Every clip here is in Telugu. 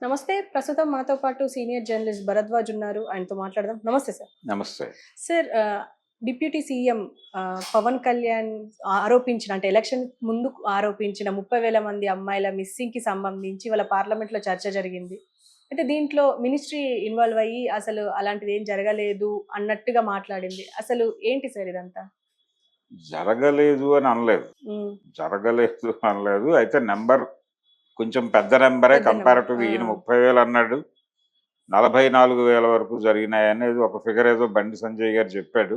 నమస్తే. ప్రస్తుతం మాతో పాటు సీనియర్ జర్నలిస్ట్ భరద్వాజ్ ఉన్నారు. ఆయనతో మాట్లాడదాం. నమస్తే సార్. నమస్తే. Sir deputy CM Pawan Kalyan ఆరోపించిన అంటే ఎలక్షన్ ముందు ఆరోపించిన 30,000 మంది అమ్మాయిల మిస్సింగ్‌కి సంబంధించి వాళ్ళ పార్లమెంట్‌లో చర్చ జరిగింది. అయితే దీంట్లో మినిస్ట్రీ ఇన్వాల్వ్ అయ్యి అసలు అలాంటిదేం జరగలేదు అన్నట్టుగా మాట్లాడింది. అసలు ఏంటి సార్ ఇదంతా? జరగలేదు అని అనలేదు. హ్మ్. జరగలేదు అనలేదు. అయితే నంబర్ కొంచెం పెద్ద నంబరే పెద్ద నంబర్. కంపారిటివ్‌గా ఈయన 30,000 అన్నాడు. 44,000 వరకు జరిగినాయనేది ఒక ఫిగర్ ఏదో బండి సంజయ్ గారు చెప్పాడు.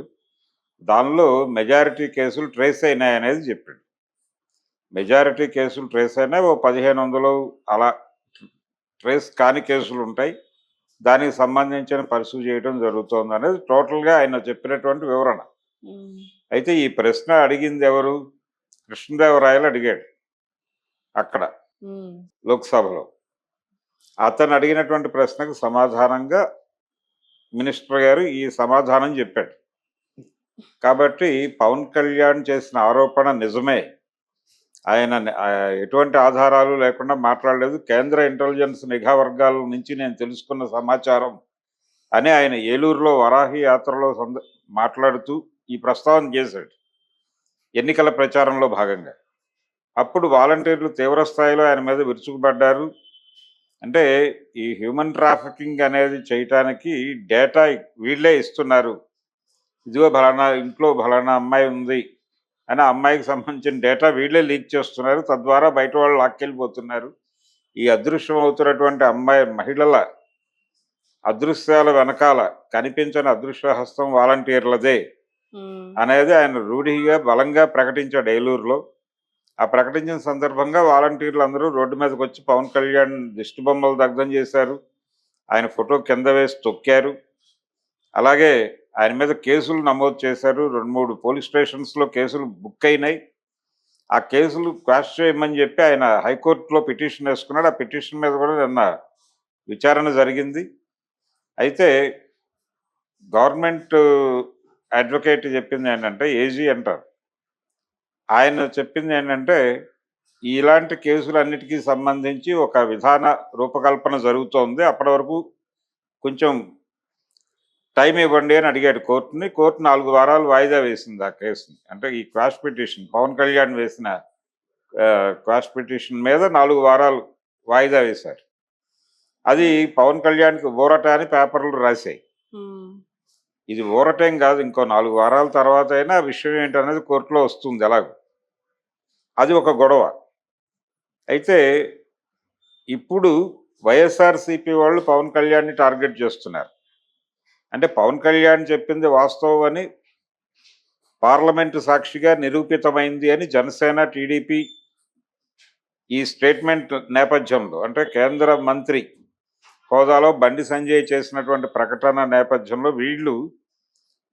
దానిలో మెజారిటీ కేసులు ట్రేస్ అయినాయనేది చెప్పాడు. మెజారిటీ కేసులు ట్రేస్ అయినాయి. ఓ 1,500 అలా ట్రేస్ కాని కేసులుంటాయి. దానికి సంబంధించిన పర్సూ చేయడం జరుగుతోందనేది టోటల్‌గా ఆయన చెప్పినటువంటి వివరణ. హ్మ్. అయితే ఈ ప్రశ్న అడిగింది ఎవరు? కృష్ణదేవరాయలు అడిగాడు అక్కడ హ్మ్. లోక్సభలో. అతను అడిగినటువంటి ప్రశ్నకు సమాధానంగా మినిస్టర్ గారు ఈ సమాధానం చెప్పాడు. కాబట్టి పవన్ కళ్యాణ్ చేసిన ఆరోపణ నిజమే. ఆయన ఎటువంటి ఆధారాలు లేకుండా మాట్లాడలేదు. కేంద్ర ఇంటెలిజెన్స్ నిఘా వర్గాల నుంచి నేను తెలుసుకున్న సమాచారం అని ఆయన ఏలూరులో వరాహి యాత్రలో మాట్లాడుతూ ఈ ప్రస్తావన చేశాడు ఎన్నికల ప్రచారంలో భాగంగా. అప్పుడు వాలంటీర్లు తీవ్ర స్థాయిలో ఆయన మీద విరుచుకుపడ్డారు. అంటే ఈ హ్యూమన్ ట్రాఫికింగ్ అనేది చేయటానికి డేటా వీళ్ళే ఇస్తున్నారు. ఇదిగో ఫలానా ఇంట్లో ఫలానా అమ్మాయి ఉంది అని ఆ అమ్మాయికి సంబంధించిన డేటా వీళ్ళే లీక్ చేస్తున్నారు. తద్వారా బయట వాళ్ళు లాక్కెళ్ళిపోతున్నారు. ఈ అదృశ్యం అవుతున్నటువంటి అమ్మాయి మహిళల అదృశ్యాల వెనకాల కనిపించని అదృశ్య హస్తం వాలంటీర్లదే హ్మ్. అనేది ఆయన రూఢిగా బలంగా ప్రకటించాడు ఏలూరులో. ఆ ప్రకటించిన సందర్భంగా వాలంటీర్లు అందరూ రోడ్డు మీదకి వచ్చి పవన్ కళ్యాణ్ దిష్టి బొమ్మలు దగ్ధం చేశారు. ఆయన ఫోటో కింద వేసి తొక్కారు. అలాగే ఆయన మీద కేసులు నమోదు చేశారు. 2, 3 పోలీస్ స్టేషన్స్‌లో కేసులు బుక్ అయినాయి. ఆ కేసులు క్వాష్ చేయమని చెప్పి ఆయన హైకోర్టులో పిటిషన్ వేసుకున్నాడు. ఆ పిటిషన్ మీద కూడా నిన్న విచారణ జరిగింది. అయితే గవర్నమెంట్ అడ్వకేట్ చెప్పింది ఏంటంటే, ఏజీ అంటారు. ఆయన చెప్పింది ఏంటంటే, ఇలాంటి కేసులన్నిటికీ సంబంధించి ఒక విధాన రూపకల్పన జరుగుతోంది. అప్పటి వరకు కొంచెం టైం ఇవ్వండి అని అడిగాడు కోర్టుని. కోర్టు 4 వారాలు వాయిదా వేసింది ఆ కేసుని. అంటే ఈ క్వాష్ పిటిషన్ పవన్ కళ్యాణ్ వేసిన క్వాష్ పిటిషన్ మీద 4 వారాలు వాయిదా వేశారు. అది పవన్ కళ్యాణ్‌కి ఊరట అని పేపర్లు రాశాయి. హ్మ్. ఇది ఊరటేం కాదు. ఇంకో 4 వారాల తర్వాత అయినా ఆ విషయం ఏంటనేది కోర్టులో వస్తుంది ఎలాగో. అది ఒక గొడవ. అయితే ఇప్పుడు వైఎస్ఆర్‌సీపీ వాళ్ళు పవన్ కళ్యాణ్‌ని టార్గెట్ చేస్తున్నారు. అంటే పవన్ కళ్యాణ్ చెప్పింది వాస్తవం అని పార్లమెంటు సాక్షిగా నిరూపితమైంది అని జనసేన, టీడీపీ ఈ స్టేట్మెంట్ నేపథ్యంలో అంటే కేంద్ర మంత్రి హోదాలో బండి సంజయ్ చేసినటువంటి ప్రకటన నేపథ్యంలో వీళ్ళు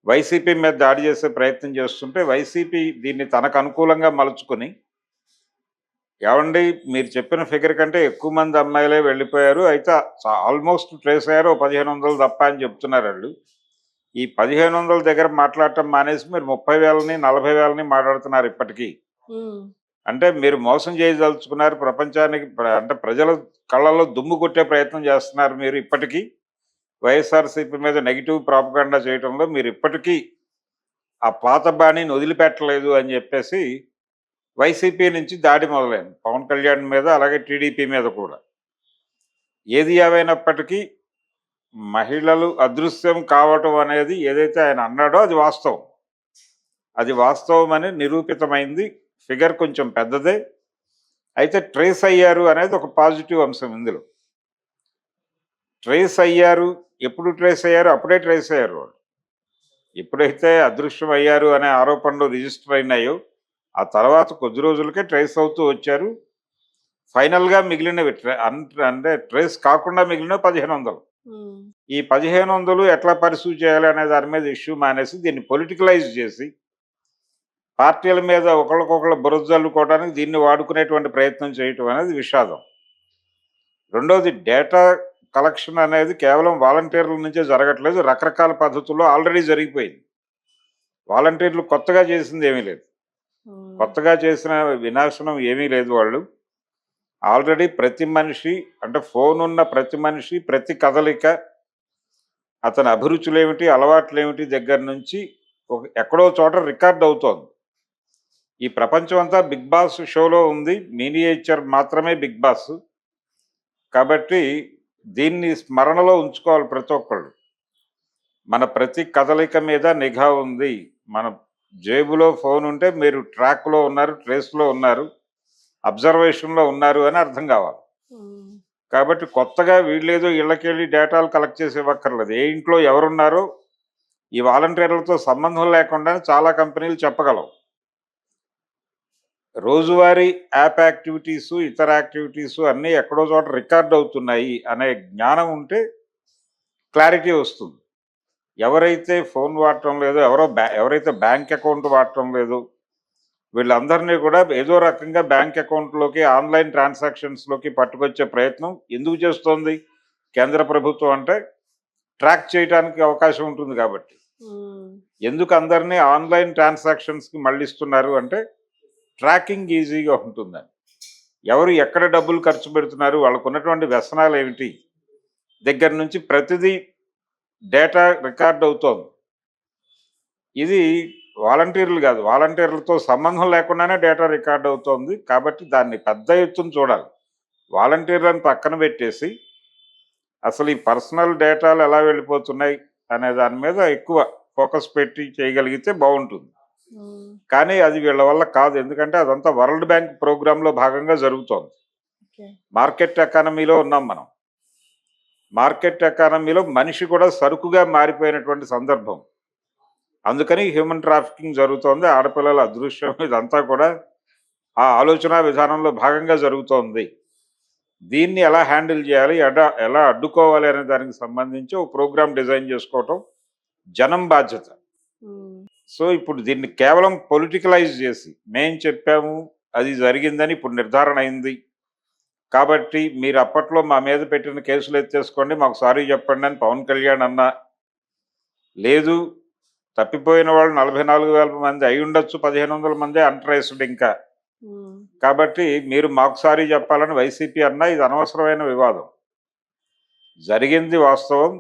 వైసీపీ మీద దాడి చేసే ప్రయత్నం చేస్తుంటే వైసీపీ దీన్ని తనకు అనుకూలంగా మలుచుకుని ఏవండి మీరు చెప్పిన ఫిగర్ కంటే ఎక్కువ మంది అమ్మాయిలే వెళ్ళిపోయారు. అయితే ఆల్మోస్ట్ ట్రేస్ అయ్యారు. 1,500 తప్ప అని చెప్తున్నారు వాళ్ళు. ఈ 1,500 దగ్గర మాట్లాడటం మానేసి మీరు 30,000ని 40,000ని మాట్లాడుతున్నారు ఇప్పటికీ. హ్మ్. అంటే మీరు మోసం చేయదలుచుకున్నారు ప్రపంచానికి. అంటే ప్రజల కళ్ళల్లో దుమ్ము కొట్టే ప్రయత్నం చేస్తున్నారు మీరు ఇప్పటికీ. వైఎస్ఆర్సీపీ మీద నెగిటివ్ ప్రాపగండా చేయడంలో మీరు ఇప్పటికీ ఆ పాత బాణిని వదిలిపెట్టలేదు అని చెప్పేసి వైసీపీ నుంచి దాడి మొదలైంది పవన్ కళ్యాణ్ మీద, అలాగే టీడీపీ మీద కూడా. ఏది ఏమైనప్పటికీ మహిళలు అదృశ్యం కావటం అనేది ఏదైతే ఆయన అన్నాడో అది వాస్తవం. అది వాస్తవం అని నిరూపితమైంది. ఫిగర్ కొంచెం పెద్దదే. అయితే ట్రేస్ అయ్యారు అనేది ఒక పాజిటివ్ అంశం ఇందులో. ట్రేస్ అయ్యారు. ఎప్పుడు ట్రేస్ అయ్యారు? అప్పుడే ట్రేస్ అయ్యారు వాళ్ళు. ఎప్పుడైతే అదృశ్యం అయ్యారు అనే ఆరోపణలు రిజిస్టర్ అయినాయో ఆ తర్వాత కొద్ది రోజులకే ట్రేస్ అవుతూ వచ్చారు. ఫైనల్గా మిగిలినవి అంటే ట్రేస్ కాకుండా మిగిలిన 1,500. హ్మ్. ఈ 1,500 ఎట్లా పర్సూ చేయాలి అనే దాని మీద ఇష్యూ మానేసి దీన్ని పొలిటికలైజ్ చేసి పార్టీల మీద ఒకళ్ళకొకళ్ళు బురద జల్లుకోవడానికి దీన్ని వాడుకునేటువంటి ప్రయత్నం చేయటం అనేది విషాదం. రెండోది డేటా కలెక్షన్ అనేది కేవలం వాలంటీర్ల నుంచే జరగట్లేదు. రకరకాల పద్ధతుల్లో ఆల్రెడీ జరిగిపోయింది. వాలంటీర్లు కొత్తగా చేసింది ఏమీ లేదు. హ్మ్. కొత్తగా చేసిన వినాశనం ఏమీ లేదు వాళ్ళు. ఆల్రెడీ ప్రతి మనిషి అంటే ఫోన్ ఉన్న ప్రతి మనిషి ప్రతి కదలిక అతని అభిరుచులేమిటి అలవాట్లేమిటి దగ్గర నుంచి ఎక్కడో చోట రికార్డ్ అవుతోంది. ఈ ప్రపంచం అంతా బిగ్ బాస్ షోలో ఉంది, మినియేచర్ మాత్రమే బిగ్ బాస్. కాబట్టి దీన్ని స్మరణలో ఉంచుకోవాలి ప్రతి ఒక్కళ్ళు. మన ప్రతి కదలిక మీద నిఘా ఉంది. మన జేబులో ఫోన్ ఉంటే మీరు ట్రాక్లో ఉన్నారు, ట్రేస్లో ఉన్నారు, అబ్జర్వేషన్లో ఉన్నారు అని అర్థం కావాలి. కాబట్టి కొత్తగా వీళ్ళేదో ఇళ్ళకెళ్ళి డేటాలు కలెక్ట్ చేసి ఇవ్వక్కర్లేదు. ఏ ఇంట్లో ఎవరున్నారో ఈ వాలంటీర్లతో సంబంధం లేకుండా చాలా కంపెనీలు చెప్పగలవు. రోజువారీ యాప్ యాక్టివిటీసు ఇతర యాక్టివిటీసు అన్నీ ఎక్కడో చోట రికార్డ్ అవుతున్నాయి అనే జ్ఞానం ఉంటే క్లారిటీ వస్తుంది. ఎవరైతే ఫోన్ వాడటం లేదో ఎవరైతే బ్యాంక్ అకౌంట్ వాడటం లేదు వీళ్ళందరినీ కూడా ఏదో రకంగా బ్యాంక్ అకౌంట్లోకి ఆన్లైన్ ట్రాన్సాక్షన్స్లోకి పట్టుకొచ్చే ప్రయత్నం ఎందుకు చేస్తోంది కేంద్ర ప్రభుత్వం అంటే ట్రాక్ చేయడానికి అవకాశం ఉంటుంది కాబట్టి. ఎందుకు అందరినీ ఆన్లైన్ ట్రాన్సాక్షన్స్కి మళ్ళిస్తున్నారు అంటే ట్రాకింగ్ ఈజీగా ఉంటుందని. ఎవరు ఎక్కడ డబ్బులు ఖర్చు పెడుతున్నారు, వాళ్ళకు ఉన్నటువంటి వ్యసనాలు ఏమిటి దగ్గర నుంచి ప్రతిదీ డేటా రికార్డ్ అవుతోంది. ఇది వాలంటీర్లు కాదు, వాలంటీర్లతో సంబంధం లేకుండానే డేటా రికార్డ్ అవుతోంది. కాబట్టి దాన్ని పెద్ద ఎత్తున చూడాలి. వాలంటీర్లను పక్కన పెట్టేసి అసలు ఈ పర్సనల్ డేటాలు ఎలా వెళ్ళిపోతున్నాయి అనే దాని మీద ఎక్కువ ఫోకస్ పెట్టి చేయగలిగితే బాగుంటుంది. కానీ అది వీళ్ళ వల్ల కాదు. ఎందుకంటే అదంతా వరల్డ్ బ్యాంక్ ప్రోగ్రాంలో భాగంగా జరుగుతోంది. మార్కెట్ ఎకానమీలో ఉన్నాం మనం. మార్కెట్ ఎకానమీలో మనిషి కూడా సరుకుగా మారిపోయినటువంటి సందర్భం. అందుకని హ్యూమన్ ట్రాఫికింగ్ జరుగుతోంది. ఆడపిల్లల అదృశ్యం ఇదంతా కూడా ఆ ఆలోచన విధానంలో భాగంగా జరుగుతోంది. దీన్ని ఎలా హ్యాండిల్ చేయాలి, ఎలా అడ్డుకోవాలి అనే దానికి సంబంధించి ఒక ప్రోగ్రామ్ డిజైన్ చేసుకోవటం జనం బాధ్యత. సో ఇప్పుడు దీన్ని కేవలం పొలిటికలైజ్ చేసి మేం చెప్పాము అది జరిగిందని ఇప్పుడు నిర్ధారణ అయింది కాబట్టి మీరు అప్పట్లో మా మీద పెట్టిన కేసులు ఎత్తేసుకోండి, మాకు సారీ చెప్పండి అని పవన్ కళ్యాణ్ అన్నా, లేదు తప్పిపోయిన వాళ్ళు 44,000 మంది అయి ఉండొచ్చు, 1,500 మందే అంటరేసుడు ఇంకా, కాబట్టి మీరు మాకు సారీ చెప్పాలని వైసీపీ అన్నా ఇది అనవసరమైన వివాదం. జరిగింది వాస్తవం,